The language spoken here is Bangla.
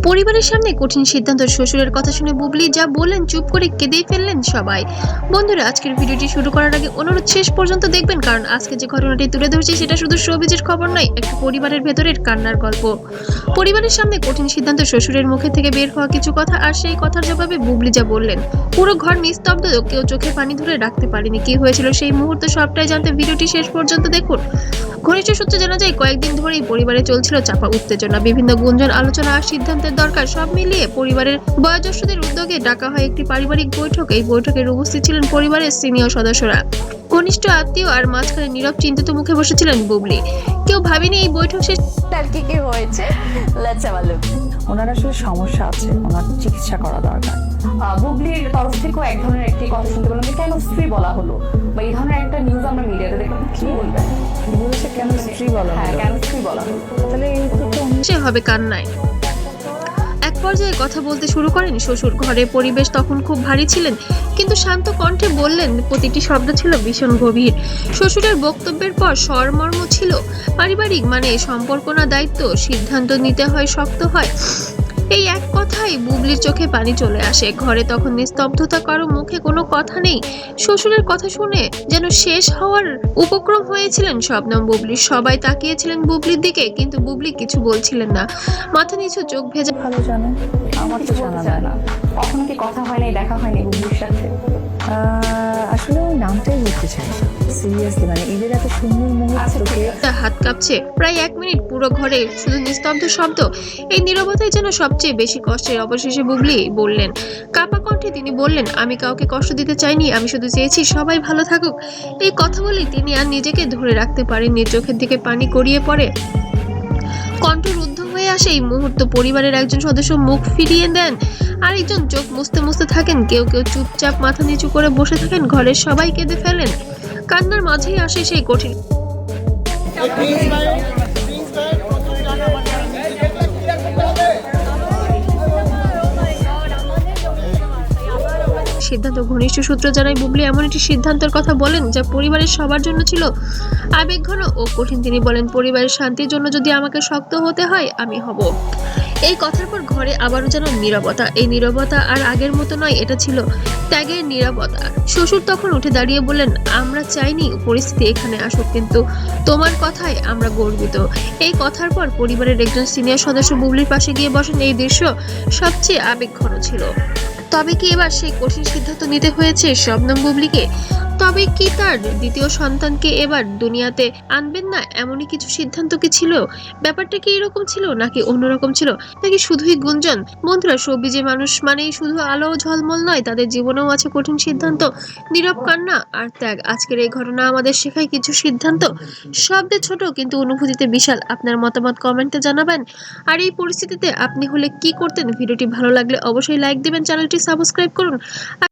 পরিবারের সামনে কঠিন সিদ্ধান্ত, শ্বশুরের কথা শুনে বুবলি যা বললেন চুপ করে কেঁদেই ফেললেন সবাই। বন্ধুরা, আজকের ভিডিওটি শুরু করার আগে অনুরোধ শেষ পর্যন্ত দেখবেন, কারণ আজকে যে ঘটনাটি তুলে ধরছি সেটা শুধু শোবিজের খবর নয়, একটা পরিবারের ভেতরের কান্নার গল্প। পরিবারের সামনে কঠিন সিদ্ধান্ত, শ্বশুরের মুখে থেকে বের হওয়া কিছু কথা, আর সেই কথার জবাবে বুবলি যা বললেন, পুরো ঘর নিস্তব্ধ, কেউ চোখে পানি ধরে রাখতে পারেনি। কি হয়েছিল সেই মুহূর্তে সবটাই জানতে ভিডিওটি শেষ পর্যন্ত দেখুন। ঘনিষ্ঠ সূত্রে জানা যায়, কয়েকদিন ধরেই পরিবারে চলছিল চাপা উত্তেজনা, বিভিন্ন গুঞ্জন, আলোচনা আর সিদ্ধান্তের দরকার। সব মিলিয়ে পরিবারের বয়োজ্যেষ্ঠদের উদ্যোগে ডাকা হয় একটি পারিবারিক বৈঠক। এই বৈঠকের উপস্থিত ছিলেন পরিবারের সিনিয়র সদস্যরা, ঘনিষ্ঠ আত্মীয়, আর মাঝখানে নীরব চিন্তিত মুখে বসেছিলেন বুবলি। কেউ ভাবেনি এই বৈঠক শেষ আর কি কি হয়েছে। Let's have a look. ওনার আসলে সমস্যা আছে, ওনার চিকিৎসা করা দরকার। বুবলির তরফ থেকেও এক ধরনের একটি কথা শুনতে পেলাম যে কেন স্ত্রী বলা হলো, বা এই ধরনের একটা নিউজ আমরা মিডিয়াতে দেখলাম, কি বলবেন? বলেছে কেন স্ত্রী বলা হ্যাঁ, হলো? কেন স্ত্রী বলা হলো? তাহলে এই তো সে হবে কান্নায়। এক পর্যায়ে কথা বলতে শুরু করেন শ্বশুর। ঘরের পরিবেশ তখন খুব ভারী ছিলেন, কিন্তু শান্ত কণ্ঠে বললেন, প্রতিটি শব্দ ছিল ভীষণ গভীর। শ্বশুরের বক্তব্যের পর স্বরমর্ম ছিল, পারিবারিক মানে সম্পর্ক না দায়িত্ব, সিদ্ধান্ত নিতে হয়, শক্ত হয়। এই এক কথাই বুবলির চোখে পানি চলে আসে। ঘরে তখন নিস্তব্ধতা, কারো মুখে কোনো কথা নেই। শ্বশুরের কথা শুনে যেন শেষ হওয়ার উপক্রম হয়েছিলেন শবনম, বুবলি। সবাই তাকিয়েছিলেন বুবলির দিকে, কিন্তু বুবলি কিছু বলছিলেন না, মাথা নিচু, চোখ ভেজা। ভালো জানে, আমার তো কিছু জানা বলতে যায় চায় না। না। কখনো কি কথা হয়নি, দেখা হয়নি বুবলির সাথে? আসলে ওই নামটাই বলতে চাই সিরিয়াসলি, মানে এদের এত সুন্দর আচ্ছা, ঠিক মুহূর্তকে আছে। হাত কাঁপছে। প্রায় 1 মিনিট পুরো ঘরে শুধু নিস্তব্ধ শব্দ। এই নীরবতাই যেন সবচেয়ে বেশি কষ্টের। অবশেষে বুবলি বললেন, কাপা কণ্ঠে তিনি বললেন, আমি কাউকে কষ্ট দিতে চাইনি, আমি শুধু চেয়েছি সবাই ভালো থাকুক। এই কথা বলেই তিনি আর নিজেকে ধরে রাখতে পারেননি, চোখের দিকে পানি গড়িয়ে পড়ে, কণ্ঠ রুদ্ধ হয়ে আসে। এই মুহূর্ত পরিবারের একজন সদস্য মুখ ফিরিয়ে দেন, আরেকজন চোখ মুছতে মুছতে থাকেন, কেউ কেউ চুপচাপ মাথা নিচু করে বসে থাকেন। ঘরের সবাই কেঁদে ফেলেন। কান্নার মাঝেই আসে সেই কঠিন সিদ্ধান্ত। ঘনিষ্ঠ সূত্র জানায়, বুবলি এমন একটি সিদ্ধান্তের কথা বলেন যা পরিবারের সবার জন্য ছিল আবেগঘন ও কঠিন। তিনি বলেন, পরিবারের শান্তির জন্য যদি আমাকে শক্ত হতে হয়, আমি হব। এই কথার পর ঘরে আবারও যেন নীরবতা। এই নীরবতা আর আগের মতো নয়, এটা ছিল ত্যাগের নীরবতা। শ্বশুর তখন উঠে দাঁড়িয়ে বললেন, আমরা চাইনি পরিস্থিতি এখানে আসুক, কিন্তু তোমার কথায় আমরা গর্বিত। এই কথার পর পরিবারের একজন সিনিয়র সদস্য বুবলির পাশে গিয়ে বসেন। এই দৃশ্য সবচেয়ে আবেগঘন ছিল। তবে কি এবার সেই কঠিন সিদ্ধান্ত নিতে হয়েছে শবনম বুবলিকে? তবে কি তার দ্বিতীয় সন্তানকে এবার দুনিয়াতে আনবেন না, এমনই কিছু সিদ্ধান্ত কি ছিল? ব্যাপারটা কি এরকম ছিল, নাকি অন্যরকম ছিল, নাকি শুধুই গুঞ্জন? বন্ধুরা, সবজি মানুষ মানেই শুধু আলো ও ঝলমল নয়, তাদের জীবনেও আছে কঠিন সিদ্ধান্ত, নীরব কান্না আর ত্যাগ। আজকের এই ঘটনা আমাদের শেখায়, কিছু সিদ্ধান্ত শব্দে ছোট কিন্তু অনুভূতিতে বিশাল। আপনার মতামত কমেন্টে জানাবেন। আর এই পরিস্থিতিতে আপনি হলে কি করতেন? ভিডিওটি ভালো লাগলে অবশ্যই লাইক দিবেন, চ্যানেলটি সাবস্ক্রাইব করুন।